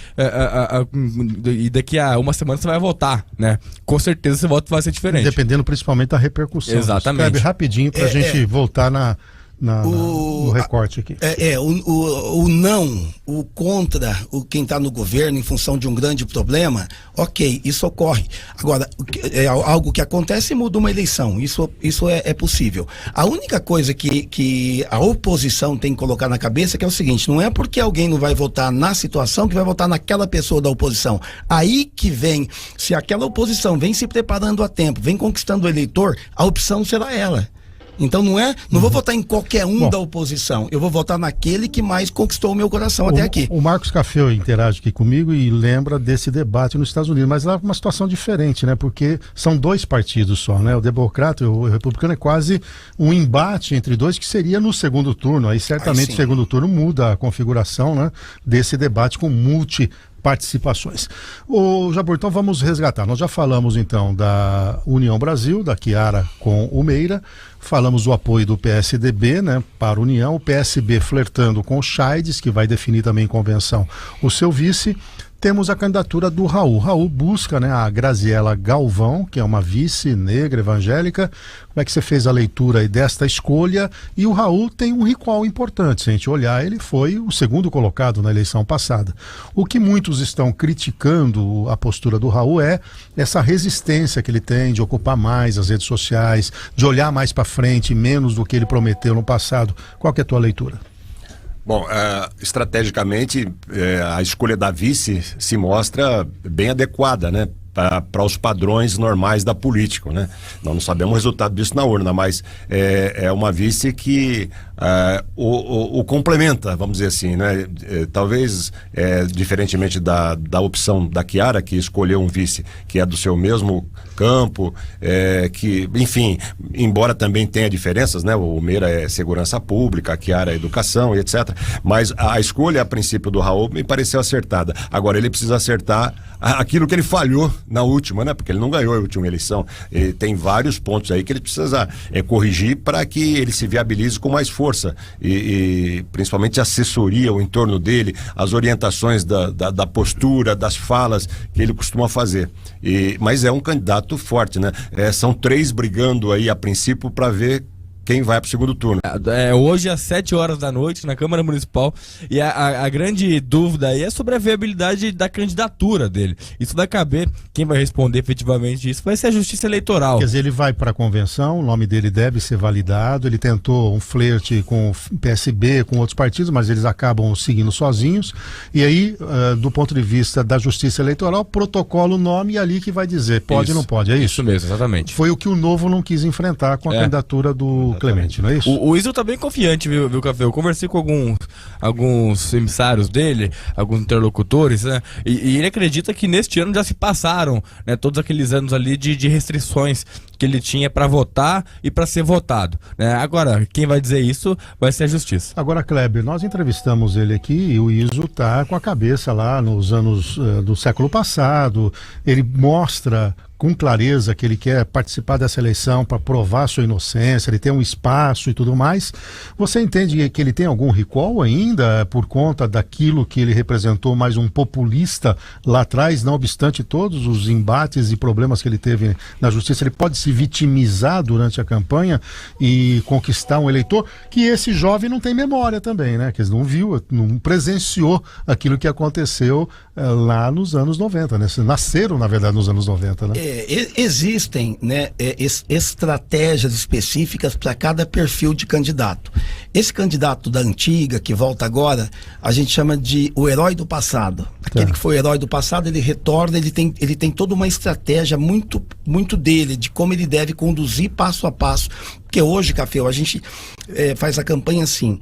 S5: e daqui a uma semana você vai votar, né? Com certeza esse voto vai ser diferente.
S2: Dependendo principalmente da repercussão.
S5: Exatamente.
S2: Kleber, rapidinho pra gente voltar no recorte aqui.
S3: O não, o contra, quem está no governo em função de um grande problema, ok, isso ocorre. Agora, é algo que acontece e muda uma eleição, isso é possível. A única coisa que a oposição tem que colocar na cabeça é que é o seguinte: não é porque alguém não vai votar na situação que vai votar naquela pessoa da oposição. Aí que vem, se aquela oposição vem se preparando a tempo, vem conquistando o eleitor, a opção será ela. Então não vou votar em qualquer da oposição, eu vou votar naquele que mais conquistou o meu coração até aqui.
S2: O Marcos Café interage aqui comigo e lembra desse debate nos Estados Unidos, mas lá é uma situação diferente, né? Porque são dois partidos só, né? O democrata e o republicano é quase um embate entre dois que seria no segundo turno. Aí certamente o segundo turno muda a configuração, né, desse debate com participações. Ô Jabor, então vamos resgatar. Nós já falamos então da União Brasil, da Chiara com o Meira, falamos do apoio do PSDB, né, para a União, o PSB flertando com o Chaides, que vai definir também em convenção o seu vice. Temos a candidatura do Raul. Raul busca, né, a Graziela Galvão, que é uma vice negra evangélica. Como é que você fez a leitura aí desta escolha? E o Raul tem um recall importante. Se a gente olhar, ele foi o segundo colocado na eleição passada. O que muitos estão criticando a postura do Raul é essa resistência que ele tem de ocupar mais as redes sociais, de olhar mais para frente, menos do que ele prometeu no passado. Qual que é a tua leitura?
S4: Bom, estrategicamente, a escolha da vice se mostra bem adequada, né? Para os padrões normais da política, né? Nós não sabemos o resultado disso na urna, mas é uma vice que o complementa, vamos dizer assim, né? Talvez, diferentemente da opção da Chiara, que escolheu um vice que é do seu mesmo campo, que, enfim, embora também tenha diferenças, né? O Meira é segurança pública, a Chiara é educação e etc. Mas a escolha, a princípio, do Raul me pareceu acertada. Agora, ele precisa acertar aquilo que ele falhou na última, né? Porque ele não ganhou a última eleição. Ele tem vários pontos aí que ele precisa corrigir para que ele se viabilize com mais força e principalmente a assessoria, o entorno dele, as orientações da postura, das falas que ele costuma fazer. Mas é um candidato forte, né? São três brigando aí a princípio para ver quem vai para o segundo turno.
S5: Hoje às 7 horas da noite na Câmara Municipal, e a grande dúvida aí é sobre a viabilidade da candidatura dele. Isso vai caber, quem vai responder efetivamente isso vai ser a Justiça Eleitoral.
S2: Quer dizer, ele vai para a convenção, o nome dele deve ser validado, ele tentou um flerte com o PSB, com outros partidos, mas eles acabam seguindo sozinhos, e aí, do ponto de vista da Justiça Eleitoral, protocola o nome e ali que vai dizer pode ou não pode, é isso?
S5: Isso mesmo, exatamente.
S2: Foi o que o Novo não quis enfrentar com a candidatura do Clemente, não é isso?
S5: O Iso tá bem confiante, viu, Café? Eu conversei com alguns emissários dele, alguns interlocutores, né? E ele acredita que neste ano já se passaram, né, todos aqueles anos ali de restrições que ele tinha para votar e para ser votado, né? Agora, quem vai dizer isso vai ser a Justiça.
S2: Agora, Kleber, nós entrevistamos ele aqui e o Iso tá com a cabeça lá nos anos do século passado. Ele mostra com clareza que ele quer participar dessa eleição para provar sua inocência, ele tem um espaço e tudo mais. Você entende que ele tem algum recall ainda por conta daquilo que ele representou, mais um populista lá atrás, não obstante todos os embates e problemas que ele teve na justiça, ele pode se vitimizar durante a campanha e conquistar um eleitor, que esse jovem não tem memória também, né? Que ele não viu, não presenciou aquilo que aconteceu lá nos anos 90, né? Nasceram, na verdade, nos anos 90, né?
S3: Existem, né, estratégias específicas para cada perfil de candidato. Esse candidato da antiga, que volta agora, a gente chama de o herói do passado. Aquele que foi o herói do passado, ele retorna, ele tem toda uma estratégia muito, muito dele, de como ele deve conduzir passo a passo. Porque hoje, Café, a gente faz a campanha assim,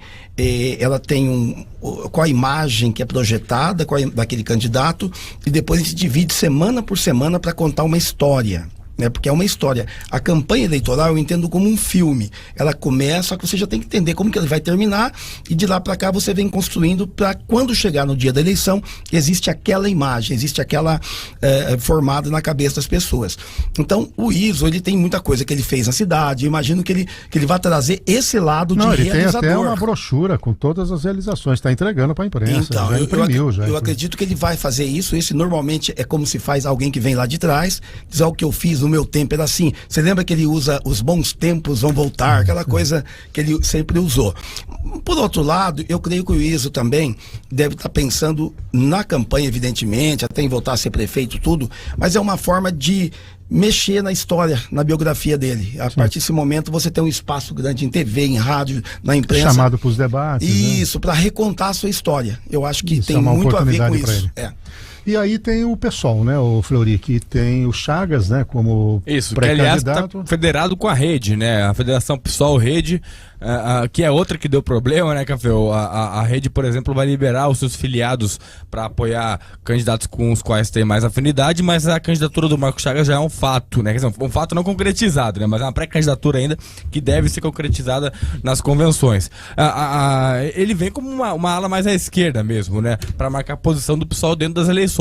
S3: ela tem com a imagem que é projetada daquele candidato, e depois a gente divide semana por semana para contar uma história. Né, porque é uma história. A campanha eleitoral eu entendo como um filme. Ela começa, só que você já tem que entender como que ele vai terminar, e de lá para cá você vem construindo para quando chegar no dia da eleição, existe aquela imagem, existe aquela formada na cabeça das pessoas. Então o Iso, ele tem muita coisa que ele fez na cidade. Eu imagino que ele vai trazer esse lado de realizador.
S2: Ele tem até uma brochura com todas as realizações, está entregando para a imprensa.
S3: Então,
S2: já imprimiu,
S3: eu acredito que ele vai fazer isso. Esse normalmente é como se faz alguém que vem lá de trás, diz: o que eu fiz no meu tempo era assim. Você lembra que ele usa os bons tempos vão voltar, aquela coisa que ele sempre usou. Por outro lado, eu creio que o Iso também deve estar pensando na campanha, evidentemente, até em voltar a ser prefeito, tudo, mas é uma forma de mexer na história, na biografia dele. A partir desse momento você tem um espaço grande em TV, em rádio, na imprensa.
S2: Chamado para os debates.
S3: Isso, para recontar a sua história. Eu acho que tem muito a ver com isso.
S2: E aí tem o PSOL, né, o Fleury, que tem o Chagas, né, como
S5: isso, que aliás está federado com a Rede, né, a Federação PSOL Rede, que é outra que deu problema, né, Café? A Rede, por exemplo, vai liberar os seus filiados para apoiar candidatos com os quais tem mais afinidade, mas a candidatura do Marcos Chagas já é um fato, né, um fato não concretizado, né, mas é uma pré-candidatura ainda que deve ser concretizada nas convenções. Ele vem como uma ala mais à esquerda mesmo, né, para marcar a posição do PSOL dentro das eleições.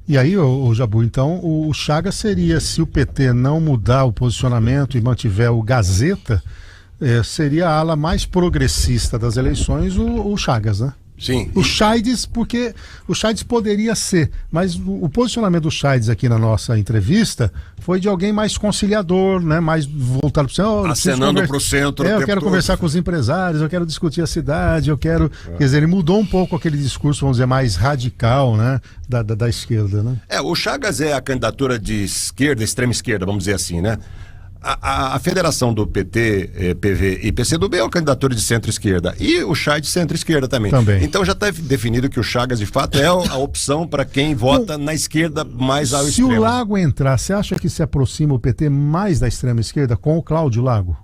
S2: E aí, o Jabu, então, o Chagas seria, se o PT não mudar o posicionamento e mantiver o Gazeta, seria a ala mais progressista das eleições, o Chagas, né?
S4: Sim.
S2: O Chaides, porque o Chaides poderia ser, mas o posicionamento do Chaides aqui na nossa entrevista foi de alguém mais conciliador, né? Mais voltado para o centro.
S4: Acenando para o centro.
S2: Eu quero conversar com os empresários, eu quero discutir a cidade, eu quero... Quer dizer, ele mudou um pouco aquele discurso, vamos dizer, mais radical, né? Da esquerda, né?
S4: O Chagas é a candidatura de esquerda, extrema esquerda, vamos dizer assim, né? A federação do PT, PV e PCdoB é uma candidatura de centro-esquerda, e o Chai de centro-esquerda também. Então já está definido que o Chagas de fato é a opção para quem vota na esquerda mais ao extremo.
S2: Se o Lago entrar, você acha que se aproxima o PT mais da extrema-esquerda com o Cláudio Lago?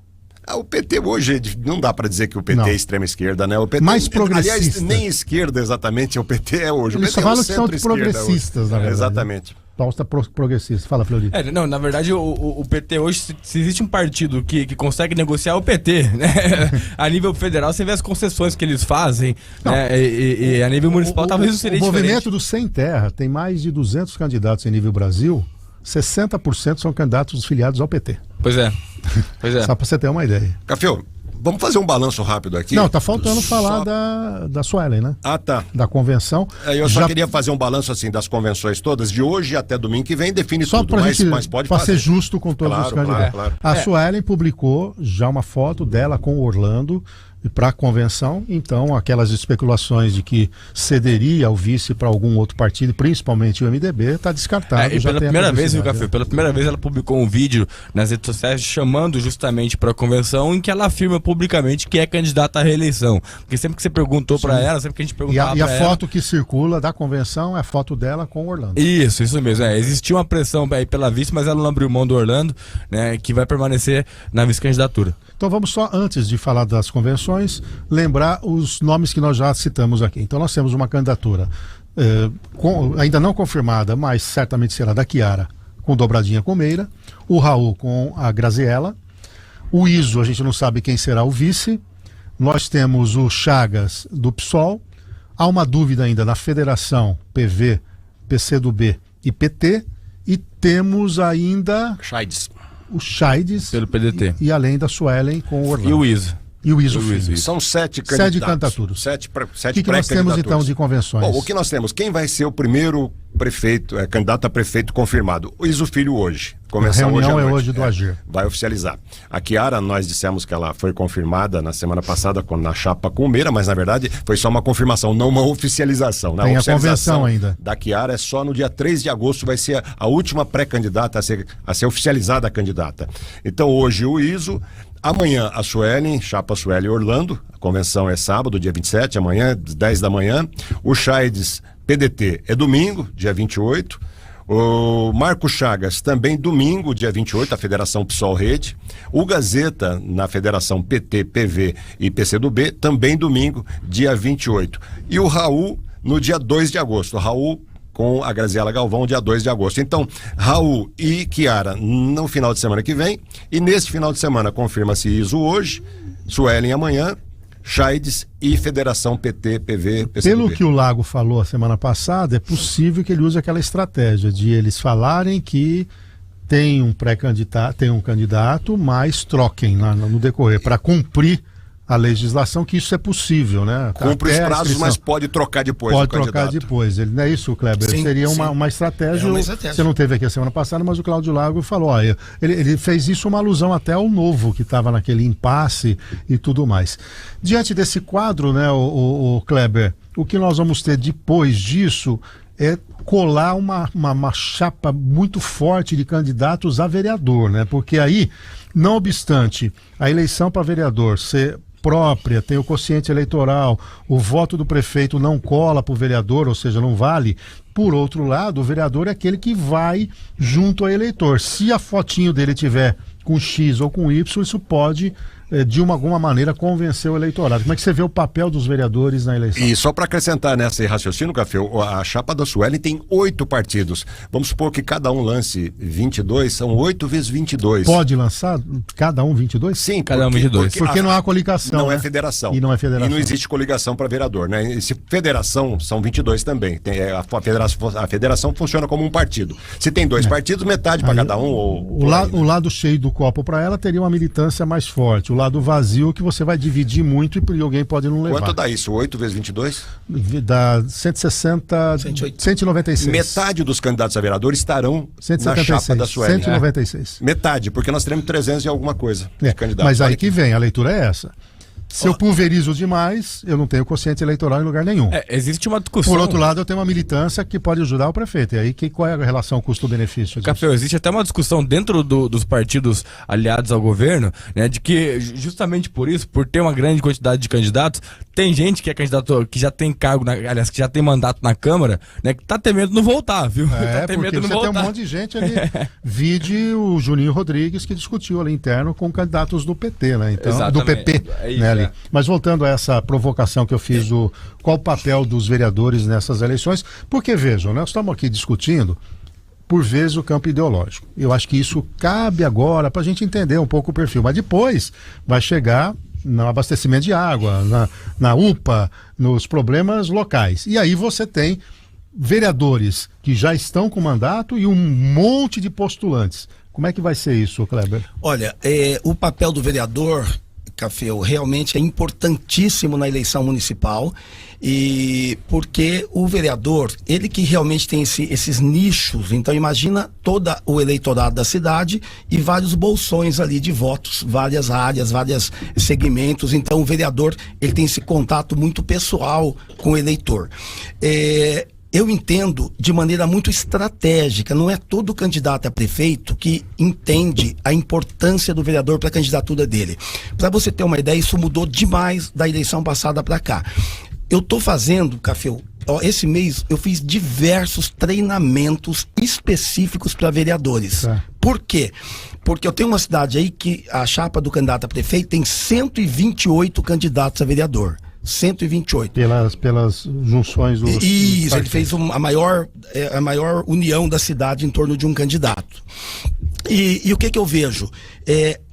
S4: O PT hoje, não dá para dizer que o PT é extrema-esquerda, né? O PT,
S2: mais progressista.
S4: Aliás, nem esquerda exatamente o PT é hoje.
S2: Eles só falam que são progressistas, na verdade.
S4: Exatamente.
S2: Pausta progressista. Fala, Fleury.
S5: Não, na verdade, o PT hoje, se existe um partido que consegue negociar, é o PT, né? A nível federal, você vê as concessões que eles fazem, né? E a nível municipal, talvez isso seria diferente.
S2: O movimento do Sem Terra tem mais de 200 candidatos em nível Brasil, 60% são candidatos filiados ao PT.
S5: Pois é.
S2: Só para você ter uma ideia.
S4: Café, vamos fazer um balanço rápido aqui?
S2: Não, tá faltando falar da Suelen, né?
S4: Tá.
S2: Da convenção.
S4: Eu só queria fazer um balanço assim das convenções todas, de hoje até domingo que vem, define
S2: só
S4: tudo, mas pode
S2: pra
S4: fazer.
S2: Ser justo com todos os candidatos.
S4: Claro.
S2: A Suelen publicou já uma foto dela com o Orlando, para a convenção, então aquelas especulações de que cederia o vice para algum outro partido, principalmente o MDB, está descartado.
S5: E pela primeira vez, viu, Café? Pela primeira vez ela publicou um vídeo nas redes sociais chamando justamente para a convenção, em que ela afirma publicamente que é candidata à reeleição. Porque sempre que você perguntou para ela, sempre que a gente perguntava para ela...
S2: E a foto que circula da convenção é a foto dela com o Orlando.
S5: Isso mesmo. Existia uma pressão aí pela vice, mas ela não abriu mão do Orlando, né, que vai permanecer na vice-candidatura.
S2: Então vamos só, antes de falar das convenções, lembrar os nomes que nós já citamos aqui. Então nós temos uma candidatura ainda não confirmada, mas certamente será da Chiara, com Dobradinha com Meira, o Raul com a Graziella, o Iso, a gente não sabe quem será o vice, nós temos o Chagas do PSOL, há uma dúvida ainda na Federação, PV, PCdoB e PT, e temos ainda... o Chaides
S5: pelo PDT.
S2: E além da Suelen com o Orlando.
S5: E o Iso.
S2: E o Iso Filho.
S4: São 7 candidatos.
S2: 7 candidaturas.
S4: 7
S2: O que nós temos então de convenções?
S4: Bom, o que nós temos? Quem vai ser o primeiro prefeito, candidato a prefeito confirmado? O Iso Filho hoje.
S2: Convenção a reunião é hoje do Agir.
S4: Vai oficializar. A Chiara, nós dissemos que ela foi confirmada na semana passada na chapa com o Meira, mas na verdade foi só uma confirmação, não uma oficialização. Né?
S2: Tem a convenção ainda.
S4: Da Chiara é só no dia 3 de agosto, vai ser a última pré-candidata a ser oficializada a candidata. Então hoje o Iso, amanhã a Suelen, chapa Suelen Orlando, a convenção é sábado, dia 27, amanhã, 10 da manhã. O Chaides PDT é domingo, dia 28. O Marco Chagas também domingo, dia 28, a Federação PSOL Rede. O Gazeta na Federação PT, PV e PCdoB também domingo, dia 28. E o Raul no dia 2 de agosto. O Raul com a Graziella Galvão, dia 2 de agosto. Então, Raul e Chiara no final de semana que vem. E neste final de semana confirma-se Iso hoje, Suelen amanhã, Chaides e Federação PT, PV, PCdoB.
S2: Pelo que o Lago falou a semana passada, é possível que ele use aquela estratégia de eles falarem que tem um pré-candidato, tem um candidato, mas troquem no decorrer, para cumprir a legislação, que isso é possível, né?
S4: Cumpre os prazos, mas pode trocar depois
S2: pode trocar depois. Ele, não é isso, Kleber?
S3: Sim,
S2: seria
S3: sim.
S2: Uma estratégia.
S3: É uma estratégia.
S2: Você não teve aqui a semana passada, mas o Cláudio Lago falou, ele fez isso uma alusão até ao Novo, que estava naquele impasse e tudo mais. Diante desse quadro, né, o Kleber, o que nós vamos ter depois disso é colar uma chapa muito forte de candidatos a vereador, né? Porque aí, não obstante a eleição para vereador ser própria, tem o quociente eleitoral, o voto do prefeito não cola para o vereador, ou seja, não vale. Por outro lado, o vereador é aquele que vai junto ao eleitor. Se a fotinho dele tiver com X ou com Y, isso pode, de alguma maneira, convencer o eleitorado. Como é que você vê o papel dos vereadores na eleição?
S4: E só para acrescentar nesse raciocínio, Café, a chapa da Suelen tem 8 partidos. Vamos supor que cada um lance 22, são 8 vezes 22.
S2: Pode lançar cada um 22?
S4: Sim,
S5: cada um 22.
S2: Porque não há coligação.
S4: Não,
S2: né?
S4: é federação.
S2: E não é federação.
S4: E não existe coligação para vereador, né? E se federação, são 22 também. A federação funciona como um partido. Se tem 2 partidos, metade para cada um.
S2: O lado cheio do copo para ela teria uma militância mais forte. O lado vazio que você vai dividir muito e alguém pode não levar.
S4: Quanto dá isso? 8 vezes 22?
S2: Dá 160, 196.
S4: Metade dos candidatos a vereador estarão
S2: 176,
S4: na chapa da Suelen.
S2: 196.
S4: Metade, porque nós teremos 300 e alguma coisa de candidatos.
S2: Mas aí que vem, a leitura é essa. Se eu pulverizo demais, eu não tenho quociente eleitoral em lugar nenhum.
S5: Existe uma discussão.
S2: Por outro lado, eu tenho uma militância que pode ajudar o prefeito. E aí, qual é a relação custo-benefício?
S5: Café, existe até uma discussão dentro dos partidos aliados ao governo, né, de que justamente por isso, por ter uma grande quantidade de candidatos, tem gente que é candidato, que já tem cargo, aliás, que já tem mandato na Câmara, né, que tá temendo não voltar, viu? Tá temendo
S2: porque você tem um monte de gente ali. Vide o Juninho Rodrigues, que discutiu ali interno com candidatos do PT, né? Então,
S5: exatamente.
S2: Do PP,
S5: Isso,
S2: né, ali. Mas voltando a essa provocação que eu fiz qual o papel dos vereadores nessas eleições, porque vejam, nós estamos aqui discutindo por vezes o campo ideológico. Eu acho que isso cabe agora para a gente entender um pouco o perfil, mas depois vai chegar no abastecimento de água, na UPA, nos problemas locais. E aí você tem vereadores que já estão com mandato e um monte de postulantes. Como é que vai ser isso, Kleber?
S3: Olha, o papel do vereador, Cafeu, realmente é importantíssimo na eleição municipal, e porque o vereador, ele que realmente tem esses nichos, então imagina todo o eleitorado da cidade e vários bolsões ali de votos, várias áreas, vários segmentos, então o vereador, ele tem esse contato muito pessoal com o eleitor. Eu entendo de maneira muito estratégica, não é todo candidato a prefeito que entende a importância do vereador para a candidatura dele. Para você ter uma ideia, isso mudou demais da eleição passada para cá. Eu estou fazendo, Cafeu, esse mês eu fiz diversos treinamentos específicos para vereadores. Por quê? Porque eu tenho uma cidade aí que a chapa do candidato a prefeito tem 128 candidatos a vereador. 128.
S2: Pelas junções dos...
S3: Isso, ele fez a maior união da cidade em torno de um candidato. E o que eu vejo?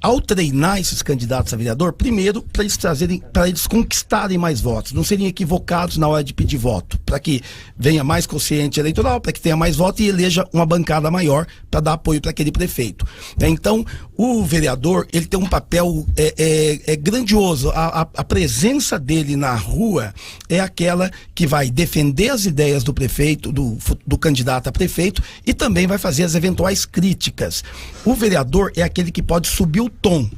S3: Ao treinar esses candidatos a vereador, primeiro, para eles conquistarem mais votos, não serem equivocados na hora de pedir voto, para que venha mais consciente eleitoral, para que tenha mais voto e eleja uma bancada maior para dar apoio para aquele prefeito. Então, o vereador, ele tem um papel grandioso. A presença dele na rua é aquela que vai defender as ideias do prefeito, do candidato a prefeito, e também vai fazer as eventuais críticas. O vereador é aquele que pode subir o tom.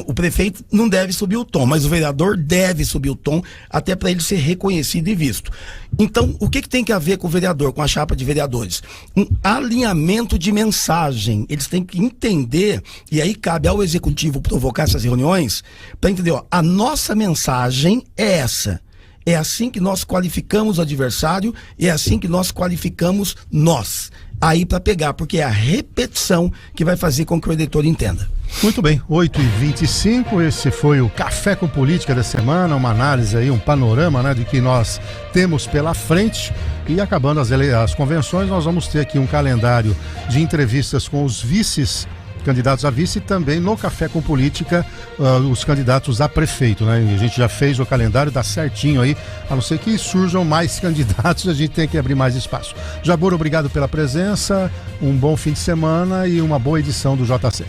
S3: O prefeito não deve subir o tom, mas o vereador deve subir o tom, até para ele ser reconhecido e visto. Então, o que tem que haver com o vereador, com a chapa de vereadores? Um alinhamento de mensagem. Eles têm que entender, e aí cabe ao executivo provocar essas reuniões, para entender, a nossa mensagem é essa. É assim que nós qualificamos o adversário, e é assim que nós qualificamos nós. Aí para pegar, porque é a repetição que vai fazer com que o eleitor entenda.
S2: Muito bem, 8h25, esse foi o Café com Política da semana, uma análise aí, um panorama, né, de que nós temos pela frente. E acabando as convenções, nós vamos ter aqui um calendário de entrevistas com os vices candidatos a vice, e também no Café com Política os candidatos a prefeito, né? E a gente já fez o calendário, tá certinho aí, a não ser que surjam mais candidatos, a gente tem que abrir mais espaço. Jabor, obrigado pela presença, um bom fim de semana e uma boa edição do JC.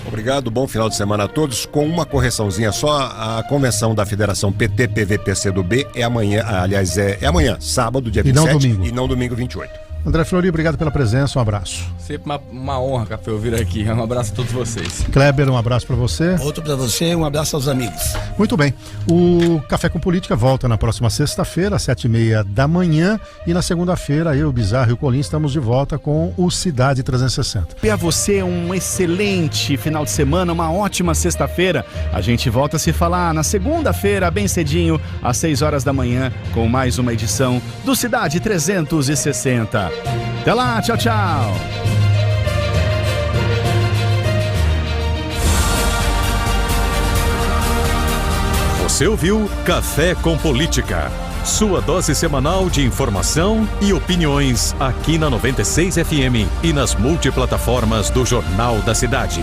S4: Obrigado, bom final de semana a todos. Com uma correçãozinha só, a convenção da Federação PT-PV-PCdoB é amanhã, aliás, é amanhã, sábado, dia 27,
S2: e não domingo.
S4: E não domingo 28.
S2: André Fleury, obrigado pela presença, um abraço.
S5: Sempre uma honra, Café, eu vir aqui. Um abraço a todos vocês.
S2: Kleber, um abraço para você.
S3: Outro para você, um abraço aos amigos.
S2: Muito bem, o Café com Política volta na próxima sexta-feira, às 7h30 da manhã, e na segunda-feira, eu, Bizarro e o Colim estamos de volta com o Cidade 360.
S6: E a você um excelente final de semana, uma ótima sexta-feira. A gente volta a se falar na segunda-feira, bem cedinho, às 6 horas da manhã, com mais uma edição do Cidade 360. Até lá, tchau, tchau.
S1: Você ouviu Café com Política, sua dose semanal de informação e opiniões aqui na 96 FM e nas multiplataformas do Jornal da Cidade.